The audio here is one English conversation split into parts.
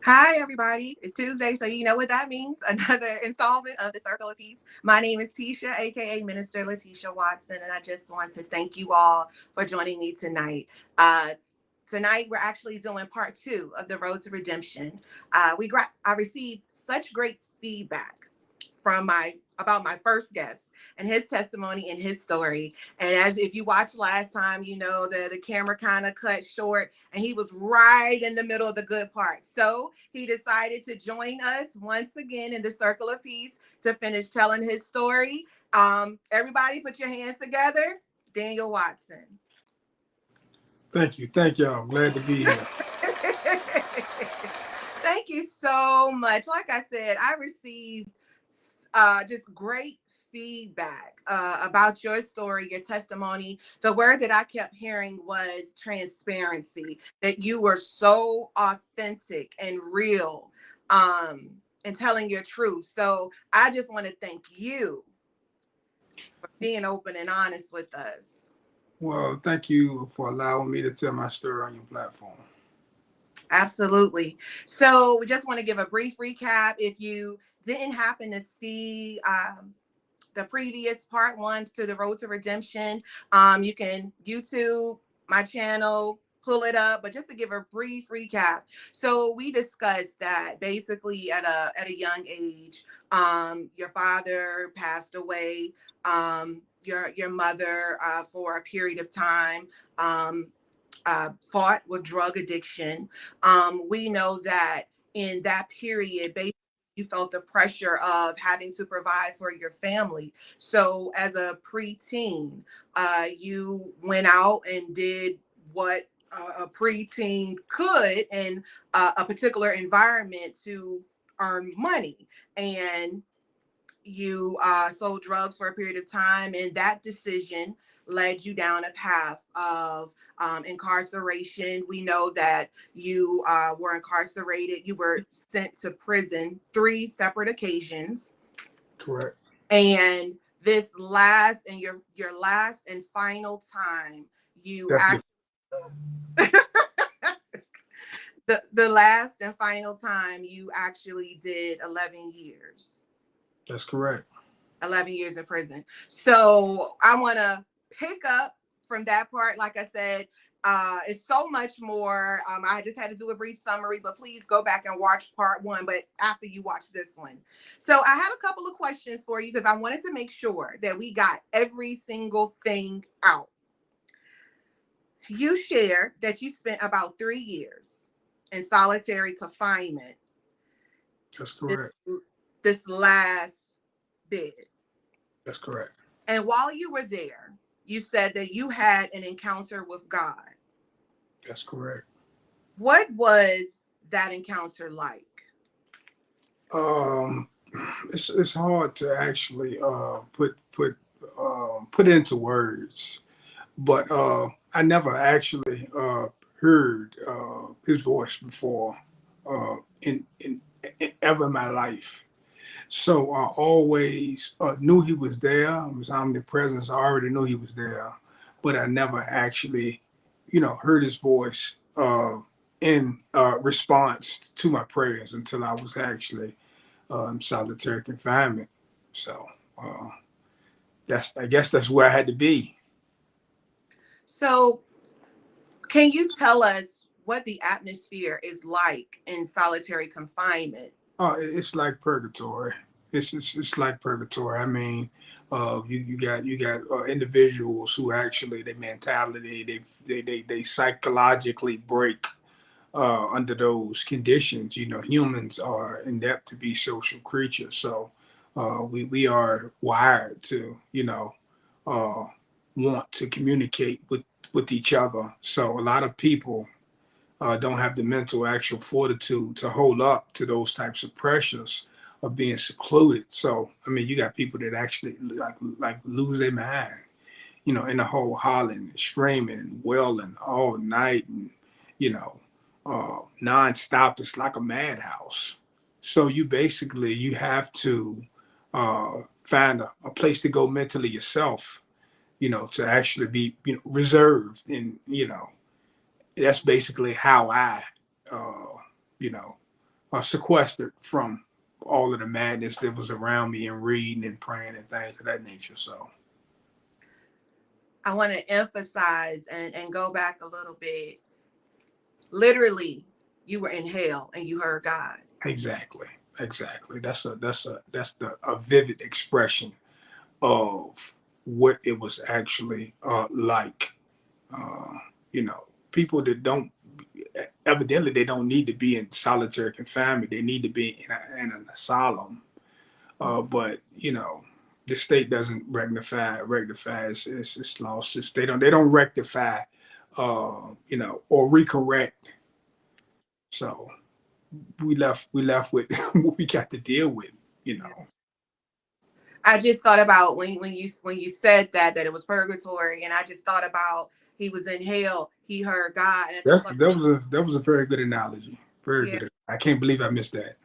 Hi, everybody. It's Tuesday, so you know what that means. Another installment of the Circle of Peace. My name is Tisha, aka Minister Letitia Watson, and I just want to thank you all for joining me tonight. Uh, Tonight, we're actually doing part two of the Road to Redemption. I received such great feedback from my about my first guest and his testimony and his story. And as if you watched last time, you know the camera kind of cut short and he was right in the middle of the good part. So he decided to join us once again in the Circle of Peace to finish telling his story. Everybody put your hands together. Daniel Watson. Thank you. Thank y'all. Glad to be here. Thank you so much. Like I said, I received just great feedback about your story, your testimony. The word that I kept hearing was transparency, that you were so authentic and real and telling your truth. So I just want to thank you for being open and honest with us. Well, thank you for allowing me to tell my story on your platform. Absolutely. So we just want to give a brief recap. If you didn't happen to see the previous part one to the Road to Redemption, you can YouTube my channel, pull it up. But just to give a brief recap, so we discussed that basically at a young age, your father passed away. Your mother for a period of time. Fought with drug addiction. We know that in that period, basically, you felt the pressure of having to provide for your family. So, as a preteen, you went out and did what a preteen could in a particular environment to earn money. And you sold drugs for a period of time, and that decision led you down a path of incarceration. We know that you were incarcerated. You were sent to prison three separate occasions, Correct. and this last and your last and final time, you Definitely. actually the last and final time you actually did 11 years. That's correct. 11 years in prison. So I want to pick up from that part. Like I said, it's so much more. I just had to do a brief summary, but please go back and watch part one. But after you watch this one, so I have a couple of questions for you because I wanted to make sure that we got every single thing out. You shared that you spent about 3 years in solitary confinement. That's This, correct. this last bid. That's correct. And while you were there, you said that you had an encounter with God. That's correct. What was that encounter like? Um, it's hard to actually put into words, but I never actually heard his voice before in ever in my life. So I always knew he was there. I was omnipresent. So I already knew he was there, but I never actually, heard his voice in response to my prayers until I was actually in solitary confinement. So uh, I guess that's where I had to be. So, can you tell us what the atmosphere is like in solitary confinement? It's like purgatory. It's like purgatory. I mean, you got individuals who actually their mentality they psychologically break under those conditions. Humans are inept to be social creatures, so we are wired to uh, want to communicate with each other. So a lot of people don't have the mental actual fortitude to hold up to those types of pressures of being secluded. So I mean, you got people that actually like lose their mind, in the whole hollering, screaming, and wailing all night, and you know, nonstop. It's like a madhouse. So you have to find a place to go mentally yourself, to actually be reserved, and that's basically how I, uh, you know, sequestered from all of the madness that was around me and reading and praying and things of that nature. So I want to emphasize and go back a little bit. Literally, you were in hell and you heard God. exactly. That's a vivid expression of what it was actually like. Uh, People that don't, evidently they don't need to be in solitary confinement. They need to be in an asylum. But the state doesn't rectify. It's lost. They don't rectify, or recorrect. So we left with what we got to deal with. I just thought about when you said that it was purgatory, and I just thought about he was in hell, he heard God, and I just That was a very good analogy. Very yeah. good. I can't believe I missed that.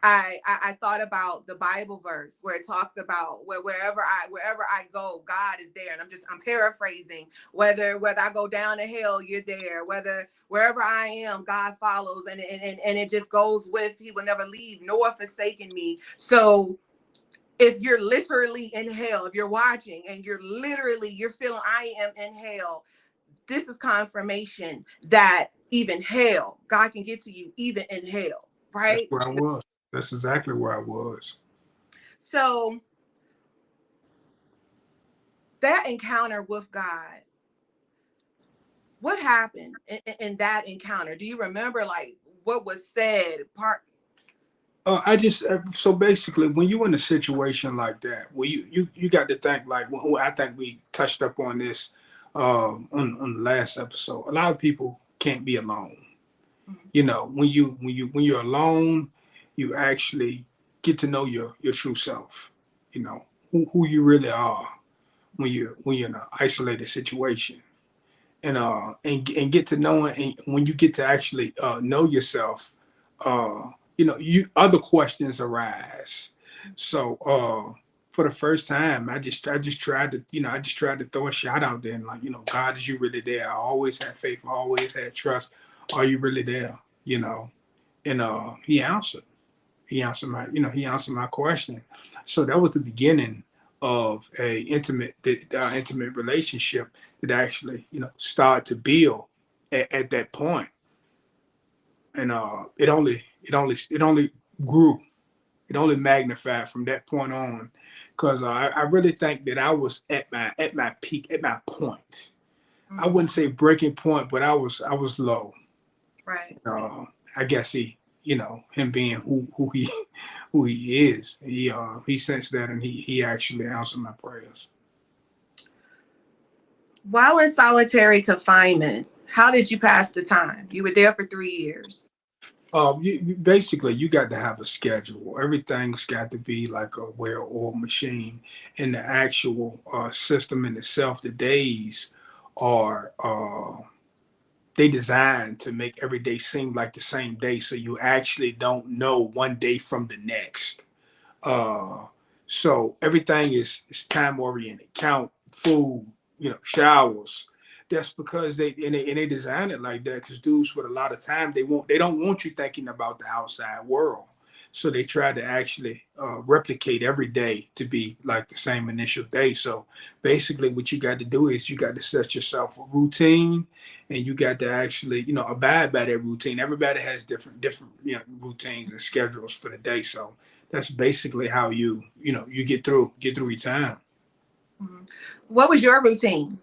I thought about the Bible verse where it talks about wherever I go, God is there, and I'm paraphrasing. Whether I go down to hell, you're there. Wherever I am, God follows, and it just goes with He will never leave nor forsaken me. So if you're literally in hell, if you're watching and you're feeling I am in hell, this is confirmation that even hell, God can get to you even in hell, That's right? where I was. That's exactly where I was. So that encounter with God, what happened in that encounter? Do you remember like what was said? So basically, when you're in a situation like that, when you got to think like, I think we touched up on this on the last episode. A lot of people can't be alone. When you're alone, you actually get to know your true self. Who you really are when you're in an isolated situation, and get to know it. And when you get to actually know yourself, you other questions arise. So for the first time, I just tried to throw a shot out there and like, God, is you really there? I always had faith, I always had trust. Are you really there? And he answered. He answered my question. So that was the beginning of a intimate relationship that actually started to build at that point. And it only grew. It only magnified from that point on, because I really think that I was at my peak, at my point. I wouldn't say breaking point, but I was low. Right. I guess him being who he is, he sensed that, and he actually answered my prayers. While in solitary confinement, how did you pass the time? You were there for 3 years. Basically, you got to have a schedule. Everything's got to be like a well-oiled machine, and the actual system in itself. The days are they designed to make every day seem like the same day, so you actually don't know one day from the next. Uh, so everything is time oriented. Count, food, showers. That's because they design it like that, because dudes with a lot of time, they don't want you thinking about the outside world. So they try to actually replicate every day to be like the same initial day. So basically, what you got to do is you got to set yourself a routine, and you got to actually abide by that routine. Everybody has different routines and schedules for the day. So that's basically how you get through your time. Mhm. What was your routine?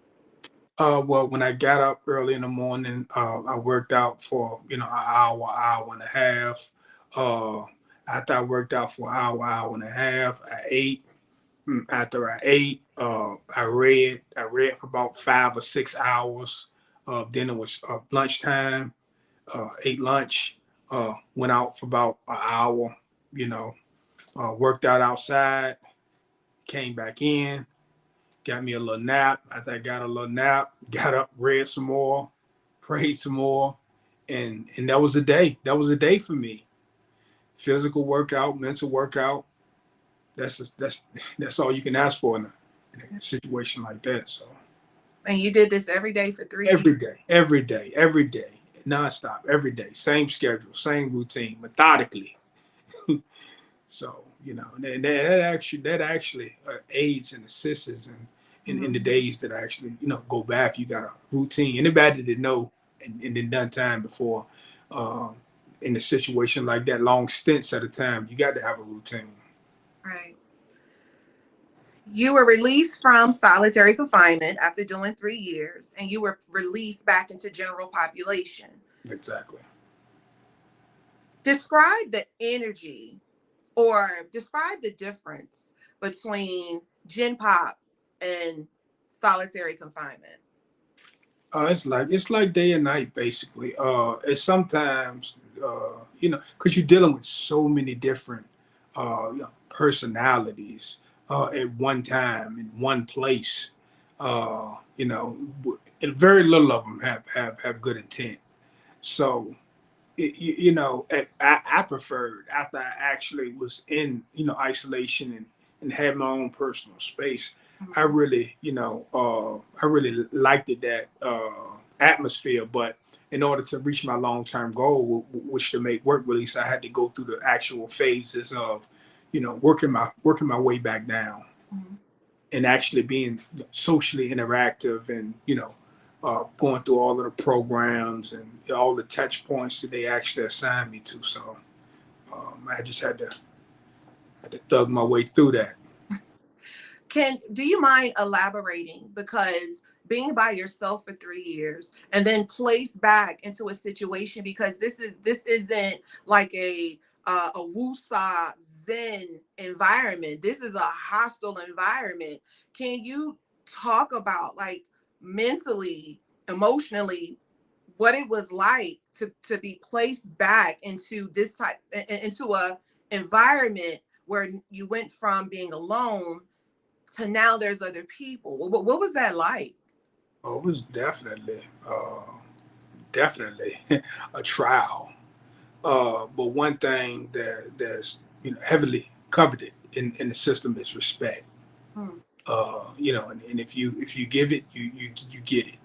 Well, when I got up early in the morning, I worked out for an hour and a half. Uh, After I worked out for an hour and a half, I ate. After I ate, I read. I read for about 5 or 6 hours. Then it was lunchtime. Ate lunch. Went out for about an hour. You know, Worked out outside. Came back in. Got me a little nap. After I got a little nap, got up, read some more, prayed some more, and that was a day. That was a day for me. Physical workout, mental workout. That's all you can ask for in a situation like that. So And you did this every day for 3 years. every day, every day, every day. nonstop, every day, same schedule, same routine, methodically. So, that actually aids and assists in the days that I actually, go back. You got a routine. Anybody that know and then done time before, um, in a situation like that, long stints at a time, you got to have a routine. Right. You were released from solitary confinement after doing 3 years, and you were released back into general population. Exactly. Describe the energy or describe the difference between Gen Pop and solitary confinement. It's like day and night basically. It's sometimes because you're dealing with so many different personalities at one time in one place. And very little of them have good intent. So I preferred after I actually was in isolation and had my own personal space. I Mhm. really I really liked that atmosphere. But in order to reach my long term goal, which to make work release, I had to go through the actual phases of working my way back down Mhm. and actually being socially interactive and going through all of the programs and all the touch points that they actually assigned me to. So I just had to thug my way through that. Do you mind elaborating, because being by yourself for 3 years and then placed back into a situation, because this isn't like a wusa zen environment. This is a hostile environment. Can you talk about, like, mentally, emotionally, what it was like to be placed back into this type into a environment where you went from being alone to now there's other people? What was that like? Oh, it was definitely a trial. But one thing that's heavily coveted in the system is respect. Hmm. And if you give it, you get it.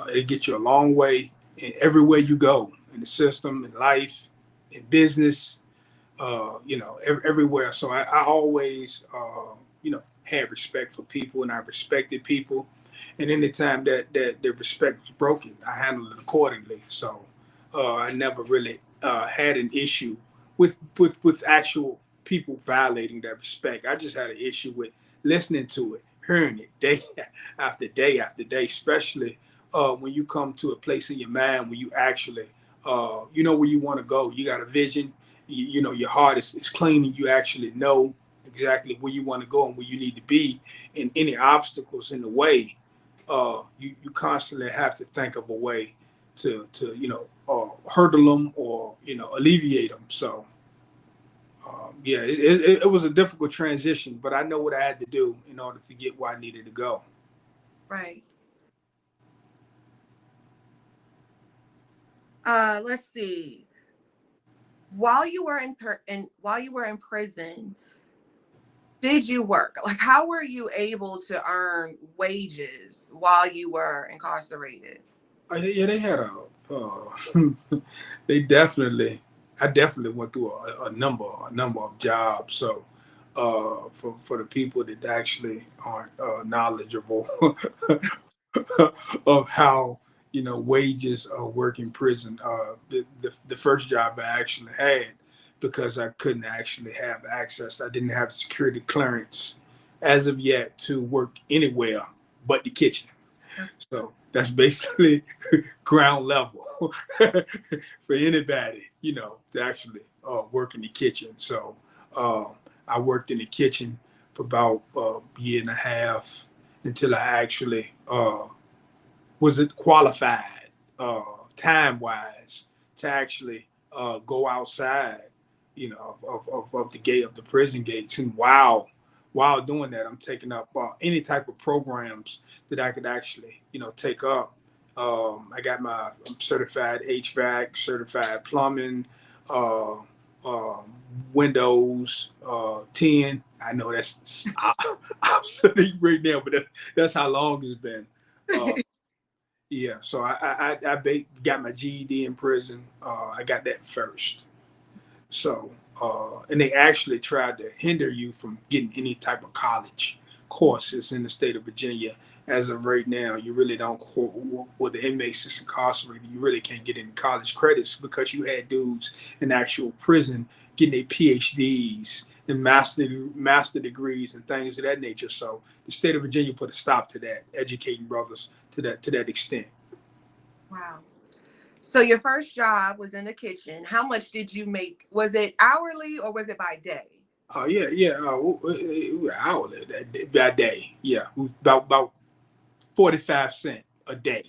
It'll get you a long way in everywhere you go in the system, in life, in business, everywhere. So I always, had respect for people and I respected people. And anytime that the respect was broken, I handled it accordingly. So I never really had an issue with actual people violating that respect. I just had an issue with listening to it, hearing it day after day after day, especially when you come to a place in your mind where you actually, you know where you want to go. You got a vision. Your heart is clean and you actually know exactly where you want to go and where you need to be. And any obstacles in the way, you constantly have to think of a way to hurdle them or alleviate them. So yeah, it was a difficult transition, but I know what I had to do in order to get where I needed to go. Right. Let's see. While you were in prison, did you work? Like, how were you able to earn wages while you were incarcerated? Yeah, they had they definitely, I definitely went through a number of jobs. So, for the people that actually aren't knowledgeable of how wages work in prison, the first job I actually had, because I couldn't actually have access. I didn't have security clearance as of yet to work anywhere but the kitchen. So that's basically ground level for anybody, to actually work in the kitchen. So uh, I worked in the kitchen for about a year and a half until I actually was it qualified time wise to actually go outside, of the gate of the prison gates. And while doing that, I'm taking up any type of programs that I could actually, take up. I'm certified HVAC, certified plumbing, uh, Windows 10. I know that's obsolete right now, but that's how long it's been. Uh, Yeah, so got my GED in prison. I got that first. So, and they actually tried to hinder you from getting any type of college courses in the state of Virginia. As of right now, you really don't, with the inmates that's incarcerated, you really can't get any college credits because you had dudes in actual prison getting their PhDs and master degrees and things of that nature. So the state of Virginia put a stop to that, educating brothers to that extent. Wow. So your first job was in the kitchen. How much did you make? Was it hourly or was it by day? Oh yeah. Hourly that day. Yeah, about 45 cents a day.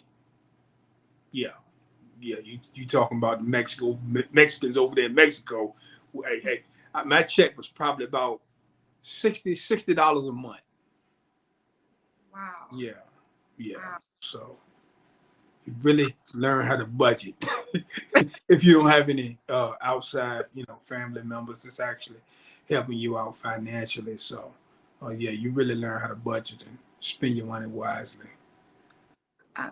Yeah, yeah. You talking about Mexicans over there in Mexico? Hey, my check was probably about $60 a month. Wow. Yeah, yeah. Wow. So you really learn how to budget if you don't have any outside, family members that's actually helping you out financially. So, yeah, you really learn how to budget and spend your money wisely.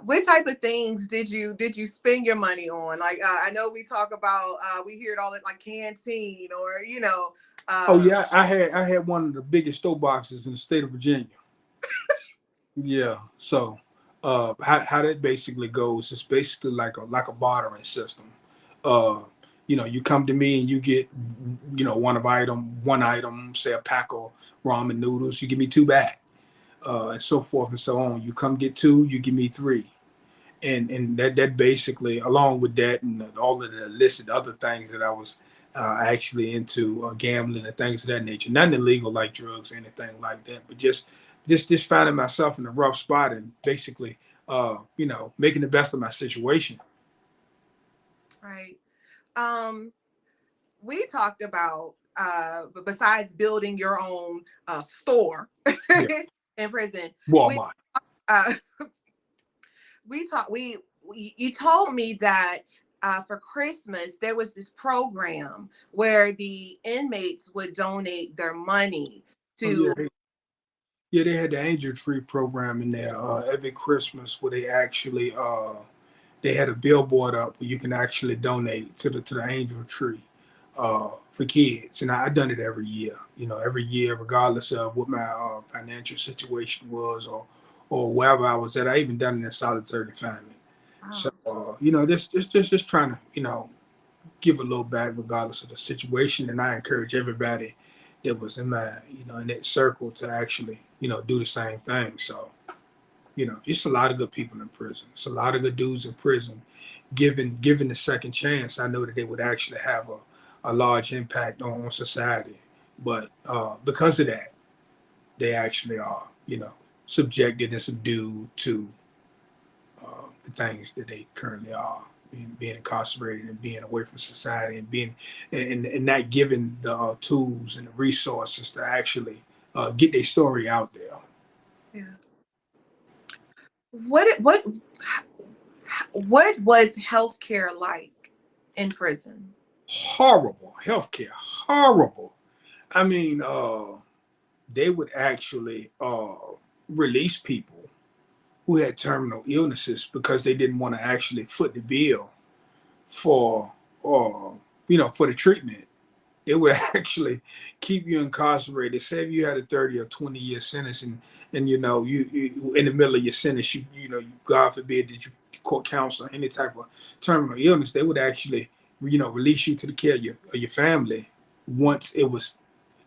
What type of things did you spend your money on? Like I know we talk about we hear it all at like canteen or Oh uh, yeah, I had one of the biggest store boxes in the state of Virginia. Yeah. So how that basically goes is basically like a bartering system. Uh, you come to me and you get, one item, say a pack of ramen noodles, you give me two back, and so forth and so on. You come get two, you give me three. And that basically, along with that and all of the illicit other things that I was actually into, gambling and things of that nature, nothing illegal like drugs or anything like that, but just finding myself in a rough spot and basically, making the best of my situation. right. Um, we talked about besides building your own store Yeah, in prison, we Walmart. uh, we talked we you told me that for Christmas there was this program where the inmates would donate their money Oh yeah, to. yeah, they had the Angel Tree program in there every Christmas where they had a billboard up where you can actually donate to the Angel Tree for kids, and I done it every year. Every year, regardless of what my financial situation was or wherever I was at. I even done it in solitary confinement. So Oh, just trying to give a little back regardless of the situation, and I encourage everybody that was in my in that circle to actually do the same thing. So it's a lot of good people in prison. It's a lot of good dudes in prison. Given the second chance, I know that they would actually have a large impact on society. But because of that, they actually are, subjected and subdued to the things that they currently are, being incarcerated and being away from society and being and not given the tools and the resources to actually get their story out there. yeah. What was healthcare like in prison? Horrible healthcare, horrible. I mean, they would actually release people who had terminal illnesses because they didn't want to actually foot the bill for, uh, for the treatment. It would actually keep you incarcerated. Say if you had a 30 or 20-year sentence, and you in the middle of your sentence, God forbid that you court counsel any type of terminal illness, they would actually release you to the care of your family once it was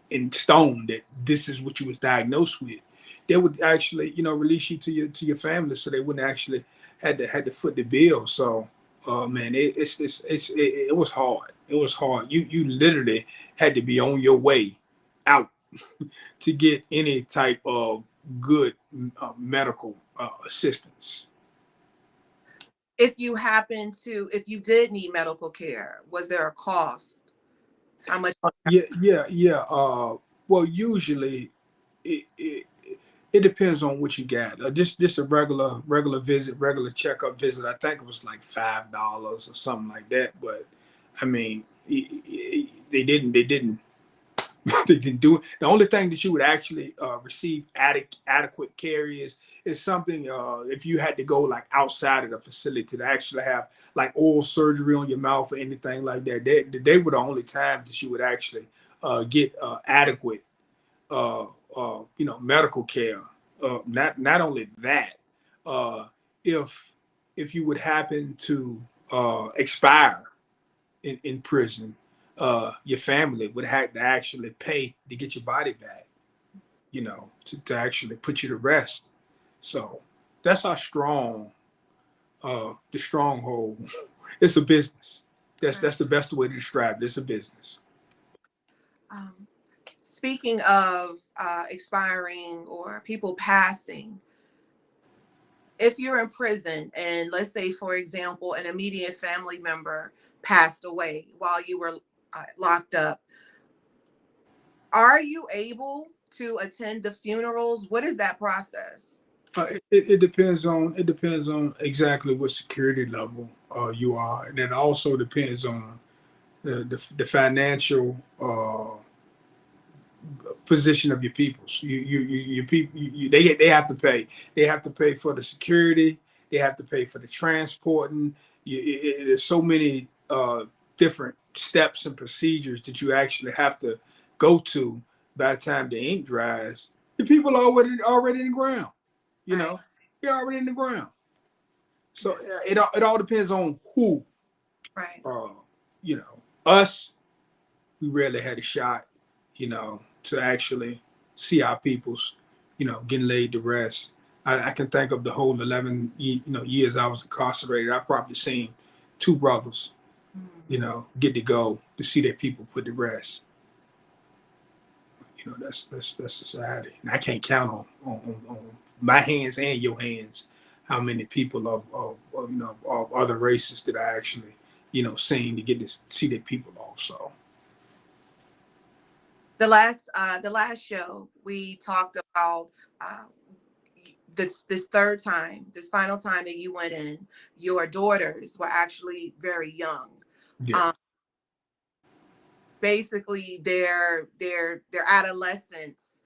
in stone that this is what you was diagnosed with. They would actually release you to your family, so they wouldn't actually had to foot the bill. So man, it was hard. It was hard. You literally had to be on your way out to get any type of good medical assistance. If you did need medical care, was there a cost? How much? Yeah. Well, usually it it depends on what you got. Just a regular visit, regular checkup visit. I think it was like $5 or something like that. But I mean, they didn't than doing. The only thing that you would actually receive adequate care is something if you had to go like outside of the facility to actually have like oral surgery on your mouth or anything like that. They were the only times that you would actually get adequate medical care. Not only that, uh, if you would happen to expire in prison, your family would have to actually pay to get your body back, to actually put you to rest. So that's how strong the stronghold. It's a business. That's the best way to describe it. It's a business. Um, Speaking of expiring or people passing, if you're in prison and let's say, for example, an immediate family member passed away while you were locked up, are you able to attend the funerals? What is that process? It depends on exactly what security level you are, and it also depends on the financial position of your peoples. Your people, they have to pay. They have to pay for the security. They have to pay for the transporting. There's so many different steps and procedures that you actually have to go to by the time the ink dries. The people are already in the ground. Right. They're already in the ground. So it all depends on who. Right. Us, we rarely had a shot, to actually see our peoples, getting laid to rest. I can think of the whole 11, years I was incarcerated. I probably seen two brothers, get to go to see their people put to rest. That's society, and I can't count on my hands and your hands how many people of other races that I actually seen to get to see their people off. So The last show we talked about this final time that you went in, your daughters were actually very young. yeah. Basically their adolescence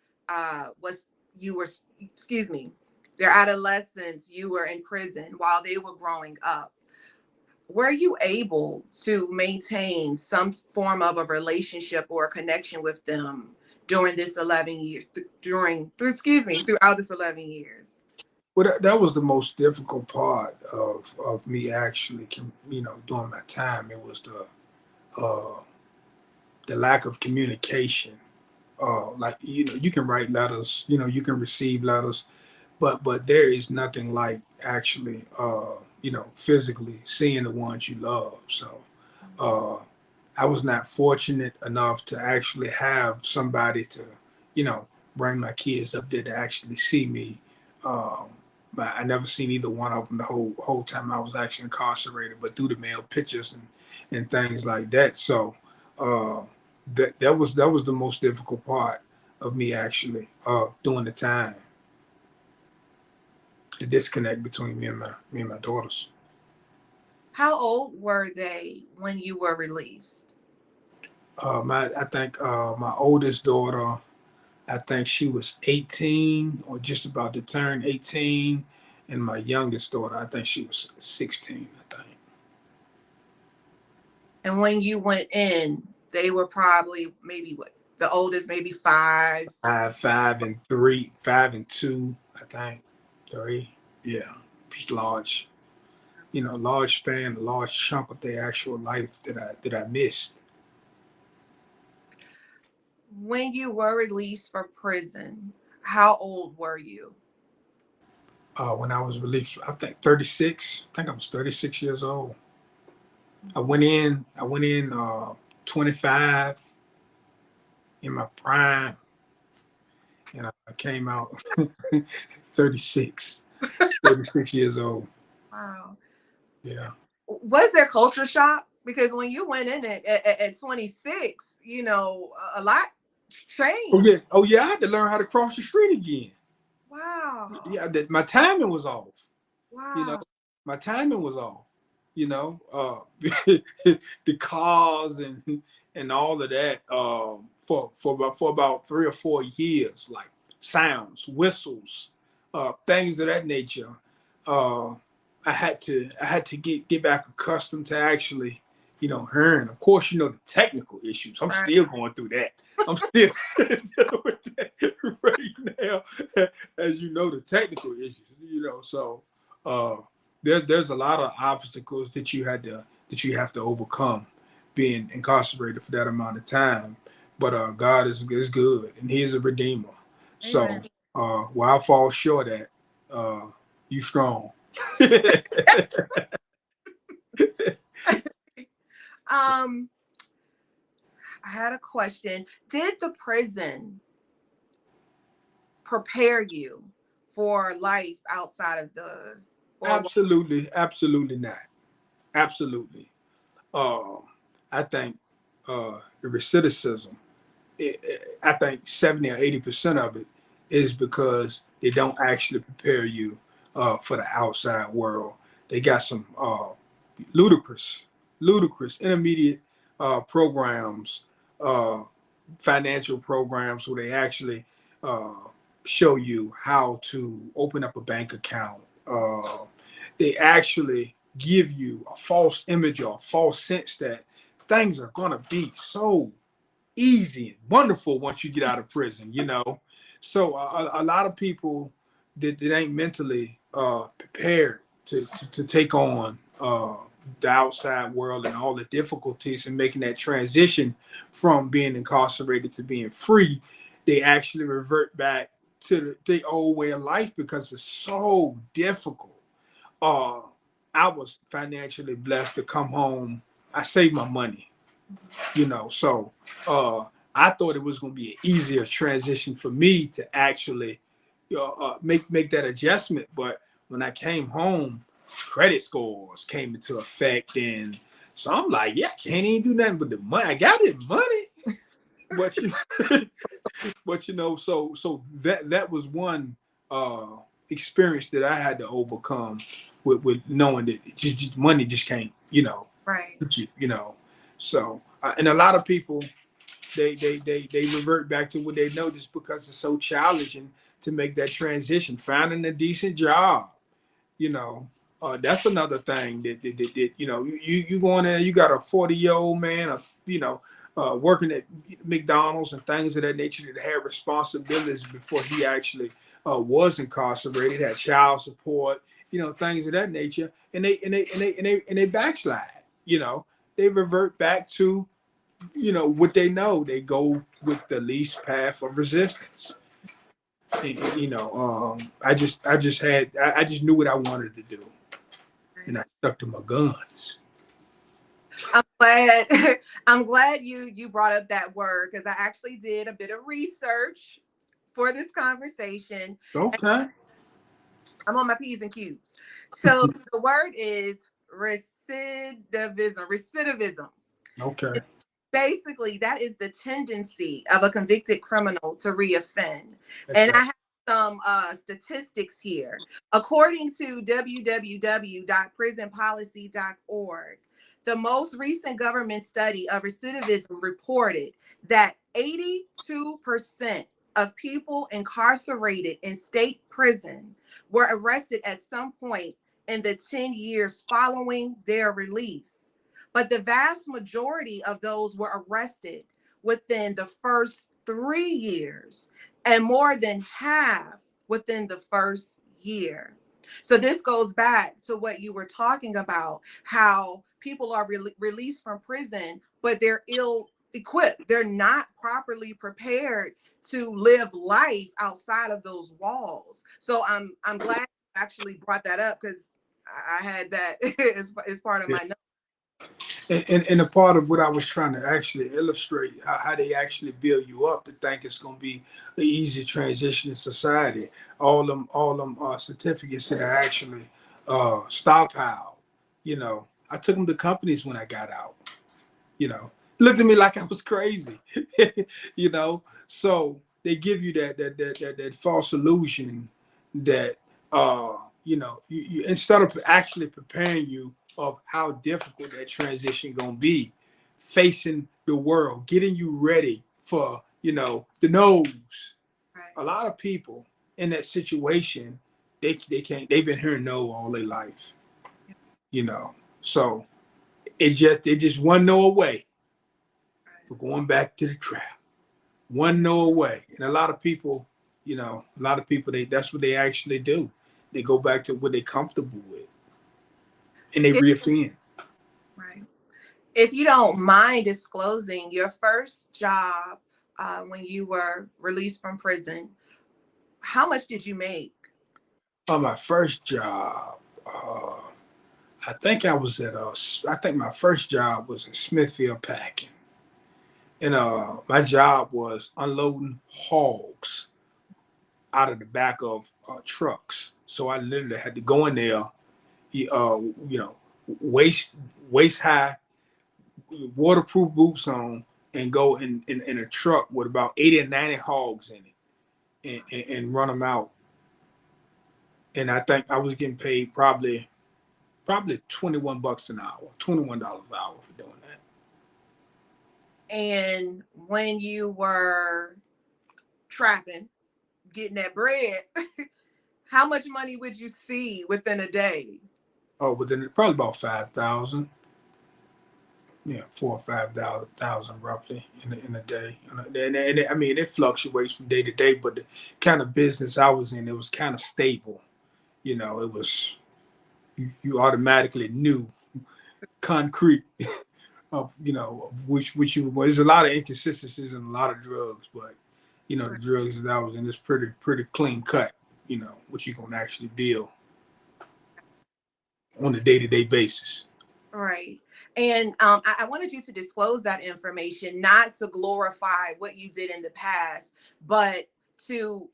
was you were excuse me their adolescence you were in prison while they were growing up. Were you able to maintain some form of a relationship or a connection with them during this 11 years throughout this 11 years? Well, that was the most difficult part of me actually, during my time. It was uh, the lack of communication. Like you can write letters, you can receive letters, but there is nothing like actually, physically seeing the ones you love. So uh, I was not fortunate enough to actually have somebody to, you know, bring my kids up there to actually see me. Um, I never seen either one of them the whole time I was actually incarcerated, but through the mail pictures and things like that. So uh, that was the most difficult part of me actually doing the time, the disconnect between me and my daughters. How old were they when you were released? I think my oldest daughter, I think she was 18 or just about to turn 18, and my youngest daughter, I think she was 16. I think. And when you went in, they were probably maybe what the oldest, maybe 5. 5 and 3, 5 and 2, I think. 3, yeah, it's large. Large span, a large chunk of their actual life that I missed. When you were released from prison, how old were you? When I was released, I think 36. I think I was 36 years old. I went in 25 in my prime, and I came out 36, 36 years old. Wow. Yeah. Was there culture shock? Because when you went in at 26, a lot Oh changed. yeah. Oh yeah. I had to learn how to cross the street again. Wow. Yeah. My timing was off. You know, Wow. my timing was off. You know, the cars and and all of that for about 3 or 4 years, like sounds, whistles, things of that nature. Uh, I had to get back accustomed to actually, hearing. Of course, the technical issues. I'm Right. still going through that. I'm still dealing with that right now, as the technical issues. So uh, there's a lot of obstacles that you have to overcome being incarcerated for that amount of time. But God is good, and He is a redeemer. So Amen. where I fall short at, you strong. Um, I had a question. Did the prison prepare you for life outside of the four? Absolutely, absolutely not. Absolutely. Uh, I think the recidivism, I think 70 or 80% of it is because they don't actually prepare you for the outside world. They got some ludicrous, intermediate programs, uh, financial programs where they actually uh, show you how to open up a bank account. They actually give you a false image or a false sense that things are going to be so easy and wonderful once you get out of prison. So a lot of people that ain't mentally prepared to take on the outside world and all the difficulties in making that transition from being incarcerated to being free, they actually revert back to the old way of life because it's so difficult. uh I was financially blessed to come home. I saved my money, so uh I thought it was going to be an easier transition for me to actually make that adjustment. But when I came home, credit scores came into effect, and so I'm like, yeah, I can't even do nothing with the money. I got the money, but so that was one experience that I had to overcome with knowing that money just can't, Right. So and a lot of people, they revert back to what they know just because it's so challenging to make that transition. Finding a decent job, you know, that's another thing that you go in there, you got a 40-year-old man, working at McDonald's and things of that nature that had responsibilities before he actually was incarcerated, had child support, things of that nature, and they backslide, they revert back to what they know. They go with the least path of resistance. And, I just knew what I wanted to do, and I stuck to my guns. I'm glad I'm glad you brought up that word because I actually did a bit of research for this conversation. Okay. I'm on my P's and Q's. So the word is recidivism. Recidivism. Okay. Basically, that is the tendency of a convicted criminal to reoffend. That's And right. I have some statistics here. According to www.prisonpolicy.org, the most recent government study of recidivism reported that 82% of people incarcerated in state prison were arrested at some point in the 10 years following their release. But the vast majority of those were arrested within the first 3 years, and more than half within the first year. So this goes back to what you were talking about, how people are released from prison, but they're ill equipped. They're not properly prepared to live life outside of those walls. So I'm glad you actually brought that up because I had that as part of Yeah. my notes. And a part of what I was trying to actually illustrate how they actually build you up to think it's going to be an easy transition in society. All them certificates that are actually stockpiled. I took them to companies when I got out. Looked at me like I was crazy. So they give you that false illusion that instead of actually preparing you of how difficult that transition gonna be facing the world, getting you ready for, the nose. Right. A lot of people in that situation, they can't. They've been hearing no all their life, So it just one no away. We're going back to the trap. One no away, and a lot of people, that's what they actually do. They go back to what they're comfortable with, and they If, reoffend. right. If you don't mind disclosing your first job when you were released from prison, how much did you make? My first job, I think I think my first job was in Smithfield Packing, and my job was unloading hogs out of the back of trucks. So I literally had to go in there, waist waist high, waterproof boots on, and go in a truck with about 80 or 90 hogs in it, and run them out. And I think I was getting paid probably $21 an hour, $21 an hour for doing that. And when you were trapping, getting that bread, how much money would you see within a day? Oh, within probably about 5,000. Yeah, 4 or 5,000 roughly in a day. And I mean, it fluctuates from day to day, but the kind of business I was in, it was kind of stable. It was you automatically knew concrete of of which you. Well, there's a lot of inconsistencies and a lot of drugs, but the drugs that I was in is pretty clean cut. What you gonna actually deal on a day-to-day basis. Right. And I wanted you to disclose that information, not to glorify what you did in the past, but to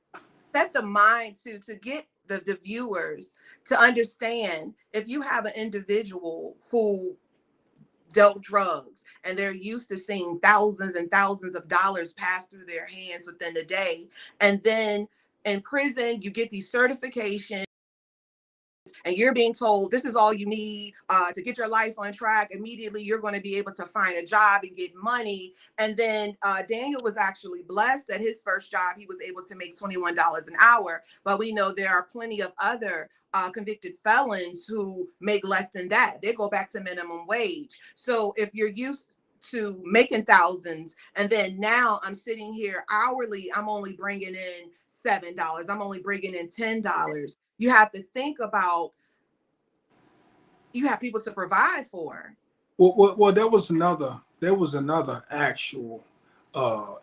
set the mind to get the viewers to understand, if you have an individual who dealt drugs and they're used to seeing thousands and thousands of dollars pass through their hands within a day, and then in prison you get these certifications and you're being told this is all you need to get your life on track. Immediately, you're going to be able to find a job and get money. And then Daniel was actually blessed that his first job, he was able to make $21 an hour. But we know there are plenty of other convicted felons who make less than that. They go back to minimum wage. So if you're used to making thousands, and then now I'm sitting here hourly, I'm only bringing in $7, I'm only bringing in $10. You have to think about, you have people to provide for. Well, there was another actual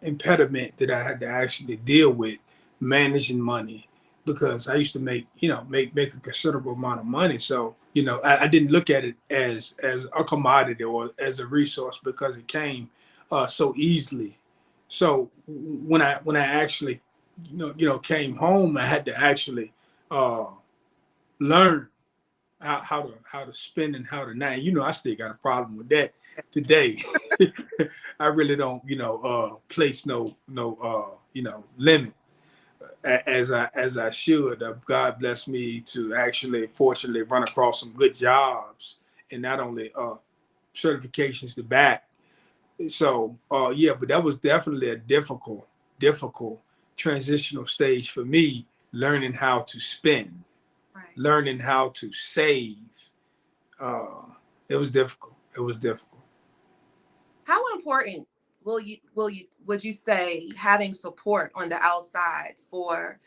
impediment that I had to actually deal with, managing money, because I used to make a considerable amount of money. So I didn't look at it as a commodity or as a resource, because it came so easily. So when I actually came home, I had to actually learn how to spend and how to not. I still got a problem with that today. I really don't place no limit as I should. God bless me to actually fortunately run across some good jobs, and not only certifications to back. So yeah, but that was definitely a difficult transitional stage for me, learning how to spend, Right. learning how to save. It was difficult. It was difficult. How important would you say having support on the outside for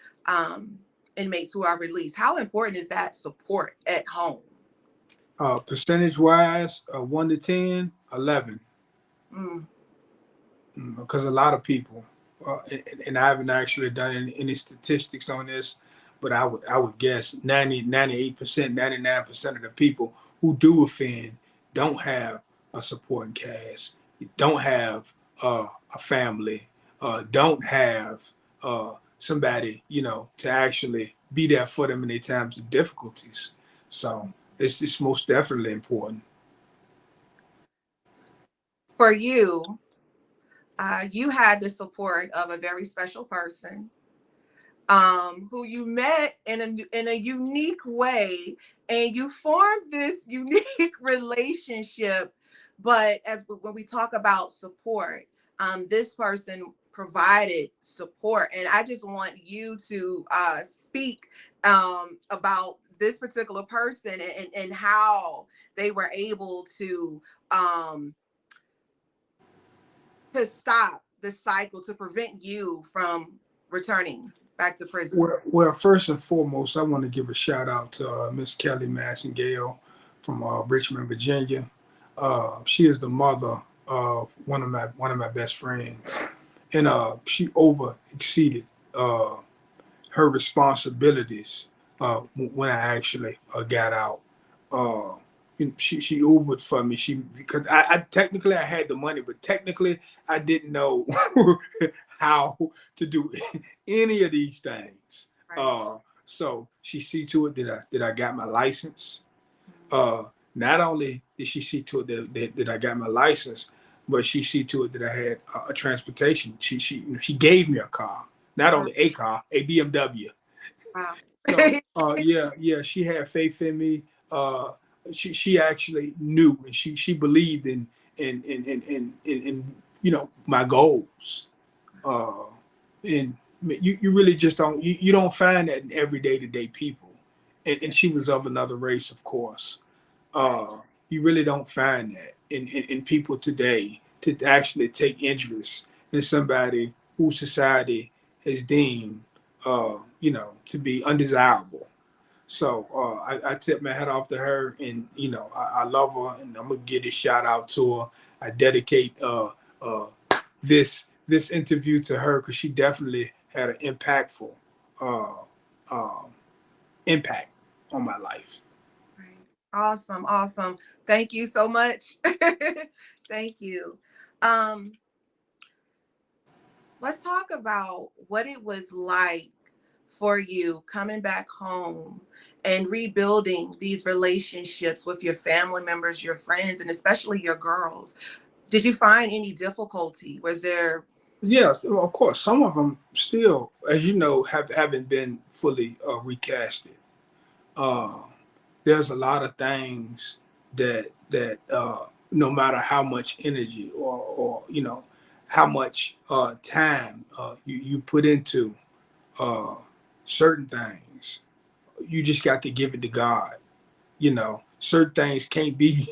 inmates who are released? How important is that support at home? Percentage wise, 1 to 10, 11. Mm. Because a lot of people, and I haven't actually done any statistics on this, but I would guess 98%, 99% of the people who do offend don't have a supporting cast, don't have a family, don't have somebody to actually be there for them in their times of difficulties. So it's most definitely important. For you, you had the support of a very special person who you met in a unique way, and you formed this unique relationship But when we talk about support, this person provided support, and I just want you to speak about this particular person, and how they were able um, to stop the cycle, to prevent you from returning back to prison. Well, first and foremost, I want to give a shout out to Miss Kelly Massengale from Richmond, Virginia. She is the mother of one of my best friends, and she over exceeded uh, her responsibilities when I actually got out. Uh, she Ubered for me. She because I technically I had the money, but technically I didn't know how to do any of these things. Right. So she see to it that I got my license. Uh, Not only did she see to it that I got my license, but she see to it that I had a transportation. She gave me a car, not only a car, a BMW. Wow. So yeah, she had faith in me. Uh, she actually knew, and she believed in my goals. Uh, and you really just you don't find that in everyday to day people. And she was of another race, of course. You really don't find that in people today to actually take interest in somebody who society has deemed, to be undesirable. So I tip my hat off to her, and I love her, and I'm gonna give a shout out to her. I dedicate uh, this interview to her because she definitely had an impactful uh, um, impact on my life. Right. Awesome, awesome. Thank you so much. Thank you. Um, let's talk about what it was like for you coming back home and rebuilding these relationships with your family members, your friends, and especially your girls. Did you find any difficulty? Was there? Yes, well, of course, some of them still, as you know, haven't been fully recasted. Uh, there's a lot of things that no matter how much energy or how much time you put into uh, certain things, you just got to give it to God. Certain things can't be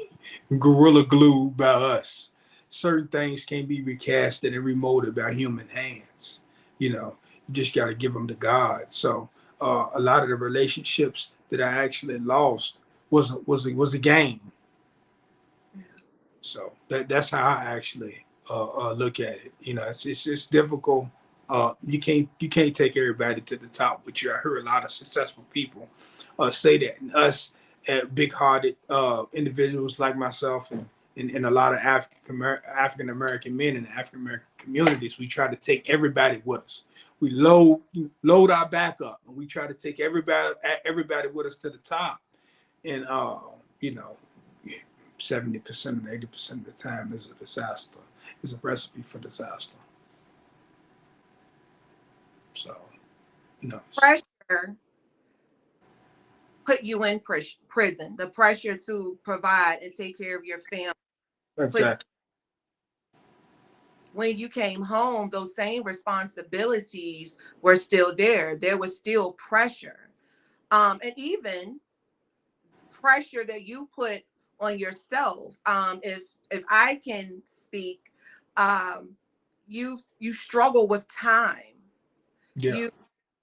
gorilla glue by us. Certain things can't be recasted and remolded by human hands. You just got to give them to God. So a lot of the relationships that I actually lost was a game. So that's how I actually look at it. It's difficult. You can't take everybody to the top with you. I heard a lot of successful people say that, and us big-hearted individuals like myself and a lot of African American men in the African American communities, we try to take everybody with us. We load our back up, and we try to take everybody with us to the top. And you know, 70% and 80% of the time is a disaster. Is a recipe for disaster. So, Pressure put you in prison. The pressure to provide and take care of your family. exactly. When you came home, those same responsibilities were still there. There was still pressure. And even pressure that you put on yourself. If I can speak, um, you struggle with time. Yeah.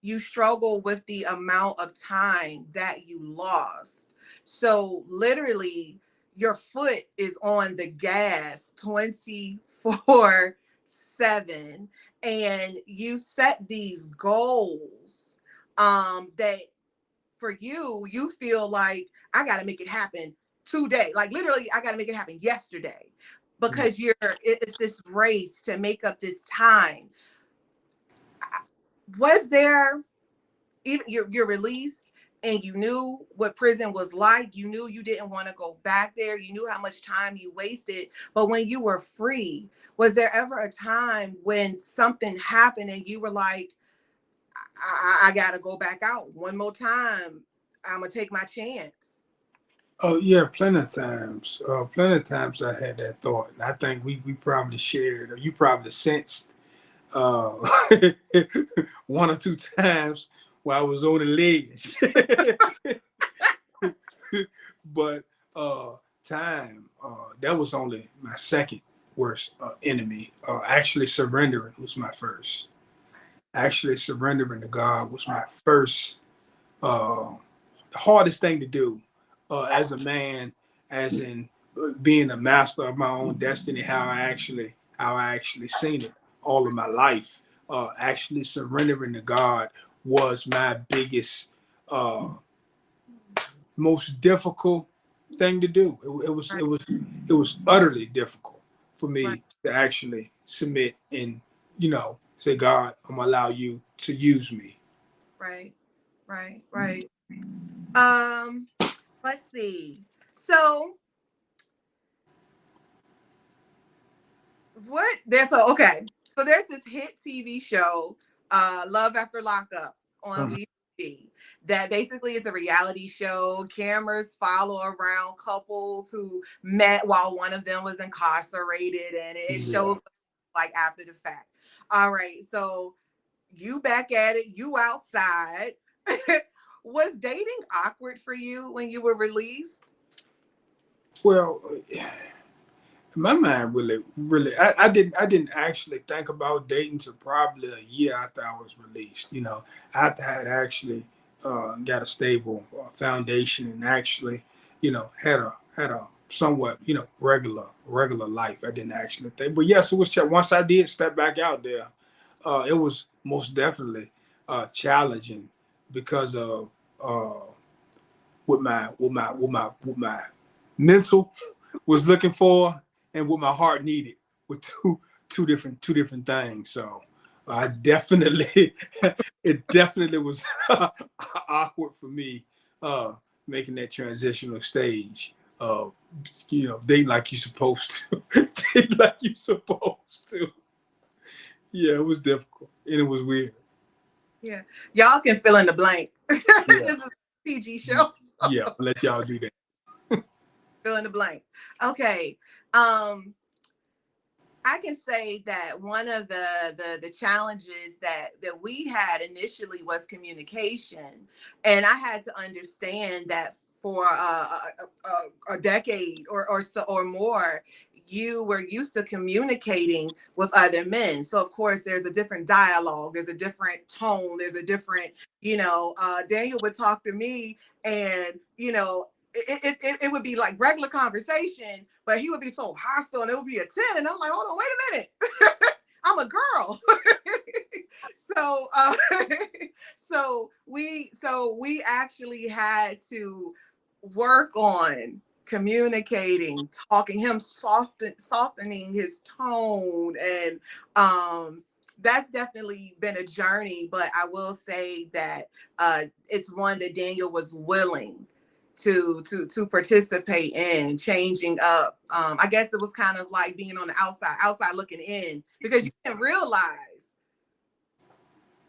You struggle with the amount of time that you lost. So literally your foot is on the gas 24/7, and you set these goals that for you feel like I got to make it happen today. Like literally I got to make it happen yesterday, Yeah. because it's this race to make up this time. Was there, even you're released and you knew what prison was like, you knew you didn't want to go back there, you knew how much time you wasted, but when you were free, was there ever a time when something happened and you were like, I gotta go back out one more time, I'm gonna take my chance? Oh yeah, plenty of times. Plenty of times I had that thought, and I think we probably shared, or you probably sensed uh, one or two times while I was on the ledge. But uh, time, that was only my second worst enemy. Actually, surrendering was my first. Actually, surrendering to God was my first. Uh, the hardest thing to do as a man, as in being a master of my own destiny. How I actually seen it all of my life. Actually, surrendering to God was my biggest. Most difficult thing to do. It Right, was it was utterly difficult for right, me to actually submit and say, God, I'm gonna allow you to use me. right, right, right. Um, let's see. So what there's so okay. So there's this hit TV show, Love After Lockup on Mhm. BET that basically is a reality show. Cameras follow around couples who met while one of them was incarcerated, and it Yeah. shows like after the fact. All right, so you back at it, you outside. Was dating awkward for you when you were released? Well, my mind really, I didn't actually think about dating till probably a year after I was released. After I had actually got a stable foundation and actually, had a somewhat, regular life. I didn't actually think, but yes, it was. Once I did step back out there, it was most definitely challenging because of what my mental was looking for and what my heart needed with two different things. So I definitely it definitely was awkward for me uh making that transitional stage of dating like you're supposed to. Dating like you're supposed to. Yeah, it was difficult and it was weird. Yeah, y'all can fill in the blank. Yeah. This is a PG show. Yeah, I'll let y'all do that. Fill in the blank. Okay. Um, I can say that one of the challenges that we had initially was communication, and I had to understand that for a decade or so or more, you were used to communicating with other men. So of course, there's a different dialogue, there's a different tone, there's a different, Daniel would talk to me, and it would be like regular conversation, but he would be so hostile and it would be a 10. And I'm like, hold on, wait a minute. I'm a girl. so so we actually had to work on communicating, talking, him softening his tone, and that's definitely been a journey. But I will say that it's one that Daniel was willing to participate in changing up. I guess it was kind of like being on the outside looking in, because you can realize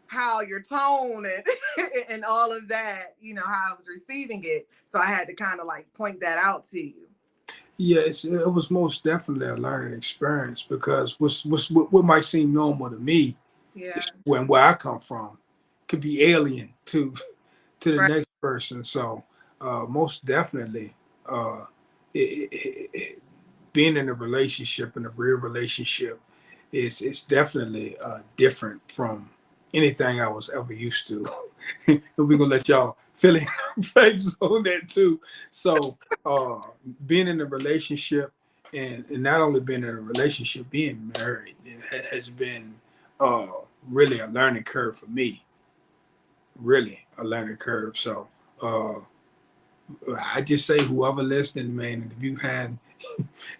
how your tone and and all of that, how I was receiving it. So I had to kind of like point that out to you. Yes, it was most definitely a learning experience because what might seem normal to me Yeah. is when where I come from could be alien to the Right. next person. So most definitely, uh, being in a relationship, in a real relationship, is definitely different from anything I was ever used to. And we're gonna let y'all fill in the blanks on that too. So being in a relationship and not only being in a relationship, being married has been uh, really a learning curve for me. Really a learning curve. So uh, I just say whoever listening, man, and if you had,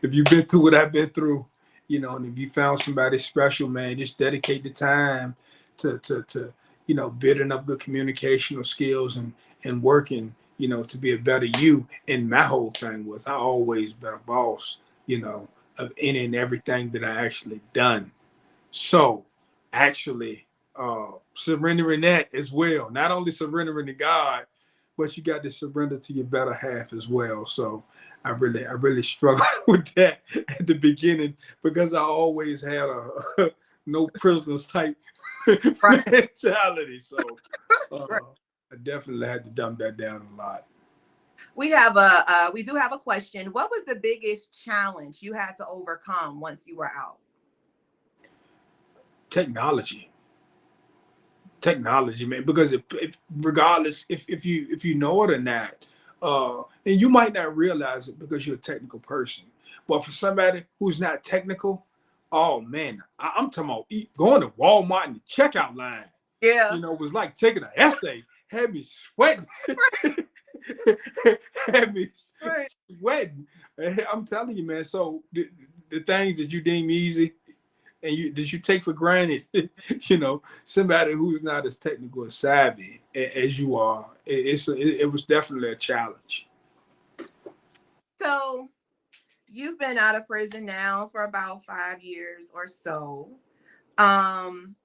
if you've been through what I've been through, and if you found somebody special, man, just dedicate the time to building up good communicational skills and working, to be a better you. And my whole thing was I always been a boss, of any and everything that I actually done. So actually surrendering that as well, not only surrendering to God, but you got to surrender to your better half as well. So I really struggled with that at the beginning because I always had a no prisoners type Right. mentality. So Right. I definitely had to dumb that down a lot. We do have a question. What was the biggest challenge you had to overcome once you were out? Technology. Technology, man, because regardless if you know it or not, and you might not realize it because you're a technical person, but for somebody who's not technical, oh man, I'm talking about going to Walmart in the checkout line, Yeah. was like taking an essay, had me sweating. Had me Right. sweating. I'm telling you, man. So the things that you deem easy and that you take for granted, somebody who's not as technical and savvy as you are, it was definitely a challenge. So you've been out of prison now for about 5 years or so. Um,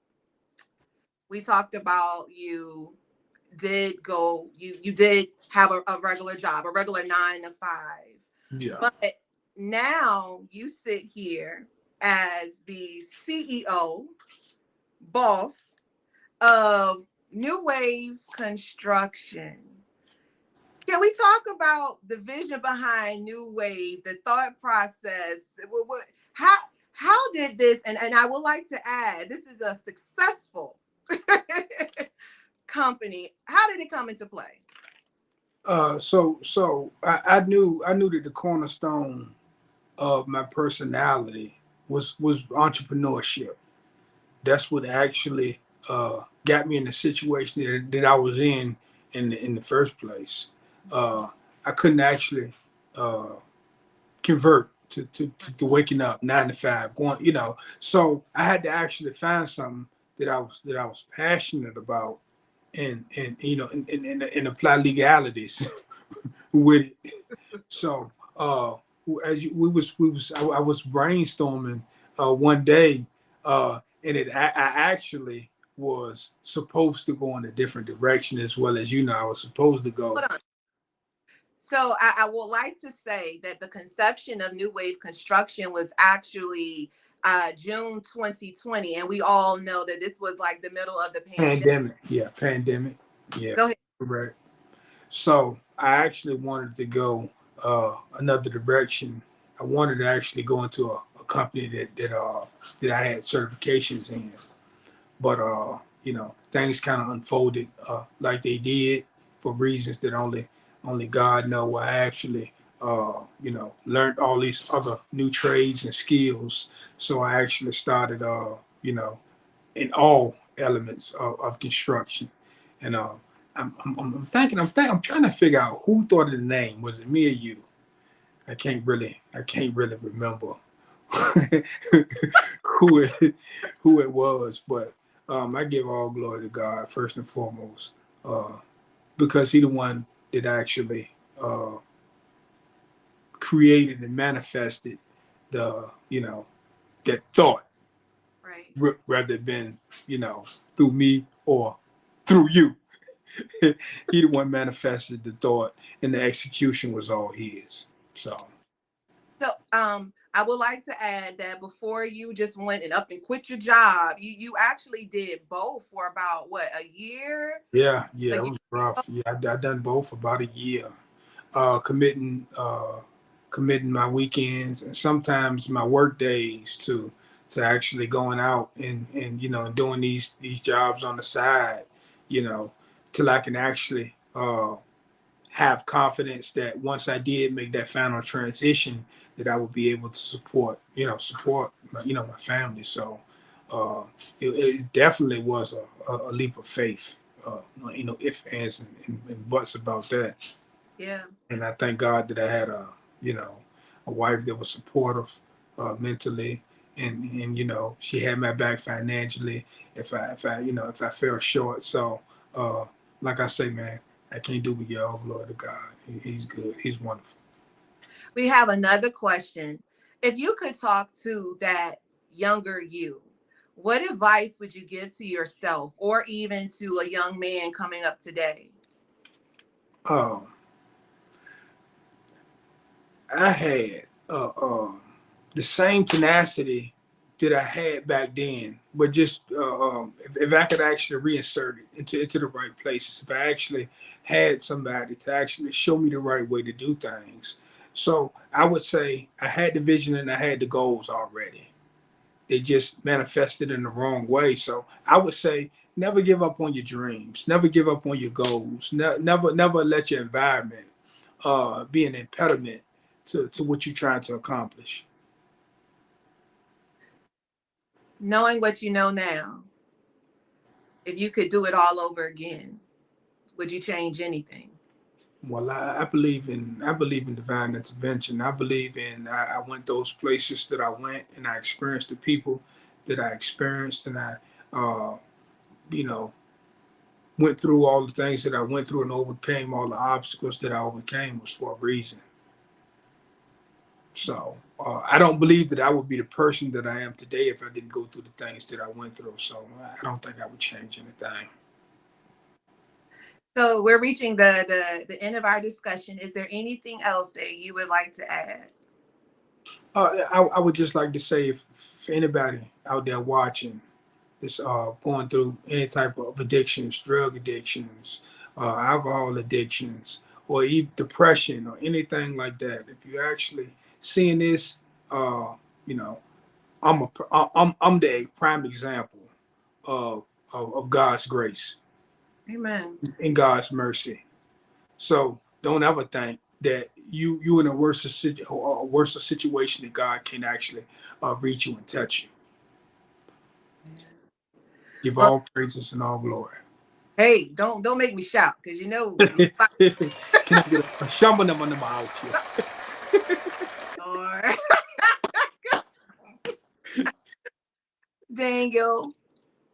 we talked about you did have a regular job, a regular 9 to 5. Yeah. But now you sit here as the CEO, boss of New Wave Construction. Can we talk about the vision behind New Wave, the thought process? How how did this, and I would like to add, this is a successful company. How did it come into play? So I knew that the cornerstone of my personality was entrepreneurship. That's what actually got me in the situation that I was in the first place. I couldn't actually uh, convert to waking up 9 to 5, going, So I had to actually find something that I was passionate about, and apply legalities with it. So I was brainstorming one day, and I actually was supposed to go in a different direction as well as I was supposed to go. Hold on. So I would like to say that the conception of New Wave Construction was actually June 2020, and we all know that this was like the middle of the pandemic. Pandemic, yeah, Go ahead. correct. So I actually wanted to go another direction. I wanted to actually go into a company that I had certifications in, but things kind of unfolded like they did for reasons that only God know. I actually learned all these other new trades and skills, so I actually started in all elements of construction. And I'm trying to figure out who thought of the name. Was it me or you? I can't really remember who it was, but I give all glory to God first and foremost, because He the one that actually created and manifested the that thought, Right. rather than through me or through you. He the one manifested the thought, and the execution was all his. So So I would like to add that before you just went and up and quit your job, you actually did both for about what, a year? yeah, A it year. was rough. Yeah, I done both for about a year, committing my weekends and sometimes my work days to actually going out and doing these jobs on the side, you know, till I can actually have confidence that once I did make that final transition, that I would be able to support my family. So uh, it definitely was a leap of faith. If ands and buts about that. Yeah. And I thank God that I had a wife that was supportive mentally, and she had my back financially if I fell short. So like I say, man, I can't do but give all glory to God. He's good. He's wonderful. We have another question. If you could talk to that younger you, what advice would you give to yourself or even to a young man coming up today? Um, I had the same tenacity that I had back then, but just if I could actually reinsert it into the right places, if I actually had somebody to actually show me the right way to do things. So I would say I had the vision and I had the goals already. They just manifested in the wrong way. So I would say never give up on your dreams, never give up on your goals, never let your environment be an impediment to what you're trying to accomplish. Knowing what you know now, if you could do it all over again, would you change anything? Well, I believe in divine intervention. I believe in I went those places that I went and I experienced the people that I experienced and I uh, you know went through all the things that I went through and overcame all the obstacles that I overcame was for a reason. So I don't believe that I would be the person that I am today if I didn't go through the things that I went through. So I don't think I would change anything. So we're reaching the end of our discussion. Is there anything else that you would like to add? I would just like to say if anybody out there watching is going through any type of addictions, drug addictions, alcohol addictions, or even depression or anything like that, if you're actually seeing this, uh, you know, I'm the prime example of God's grace Amen. and God's mercy. So don't ever think that you in a worse situation that God can actually reach you and touch you. Give Well, all praises and all glory. hey, don't make me shout because you know Can I get a shaman on the out here? or Daniel,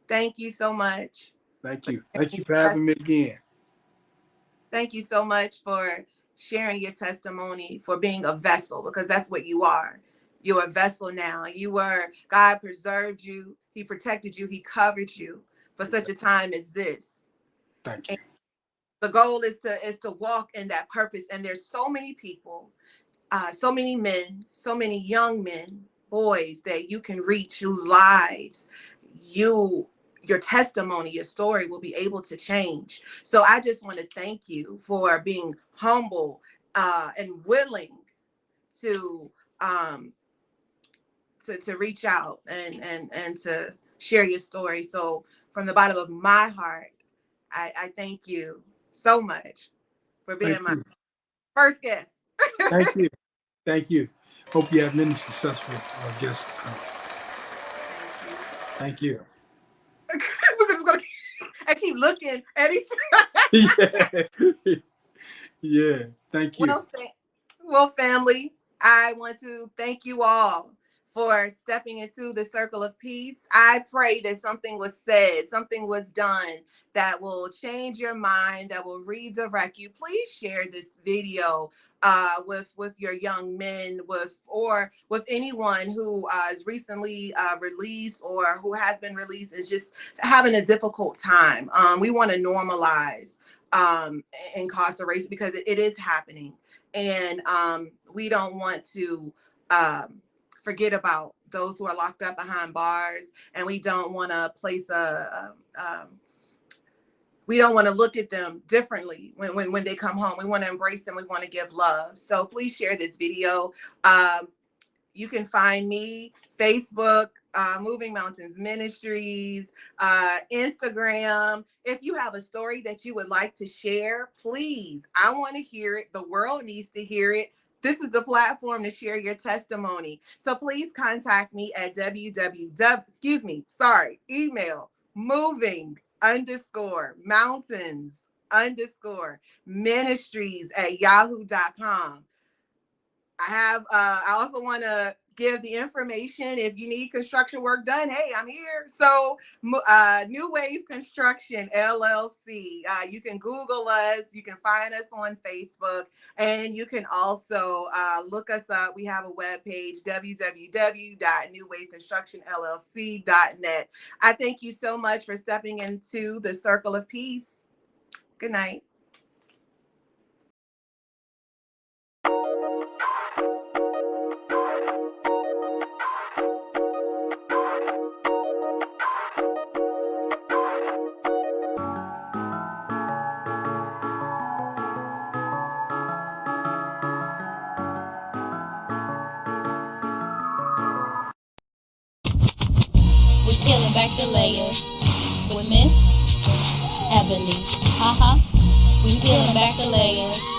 thank you so much. Thank For you. Thank sharing you for your having me again. Thank you so much for sharing your testimony, for being a vessel, because that's what you are. You're a vessel now. God preserved you, He protected you, He covered you for such a time as this. Thank And you. the goal is to walk in that purpose. And there's so many people, so many men, so many young men, boys that you can reach whose lives you your testimony, your story will be able to change. So I just want to thank you for being humble and willing to um, to reach out and to share your story. So from the bottom of my heart, I thank you so much for Thank being my you. first guest. Thank you. Thank you. Hope you have many successful guests to come. Thank you. We're just gonna I keep looking at each. Yeah. Yeah. Thank you. Well, well, family, I want to thank you all for stepping into the circle of peace. I pray that something was said, something was done that will change your mind, that will redirect you. Please share this video with your young men, with anyone who is recently released or who has been released is just having a difficult time. We want to normalize incarceration because it is happening, and we don't want to forget about those who are locked up behind bars, and we don't want to place we don't want to look at them differently when they come home. We want to embrace them. We want to give love. So please share this video. You can find me Facebook, Moving Mountains Ministries, Instagram. If you have a story that you would like to share, please, I want to hear it. The world needs to hear it. This is the platform to share your testimony. So please contact me at email moving_mountains_ministries@yahoo.com. I also want to give the information if you need construction work done. Hey, I'm here. So New Wave Construction LLC. You can Google us. You can find us on Facebook, and you can also look us up. We have a webpage, www.newwaveconstructionllc.net. I thank you so much for stepping into the circle of peace. Good night. peeling back the layers with Miss Ebony. We peeling back the layers.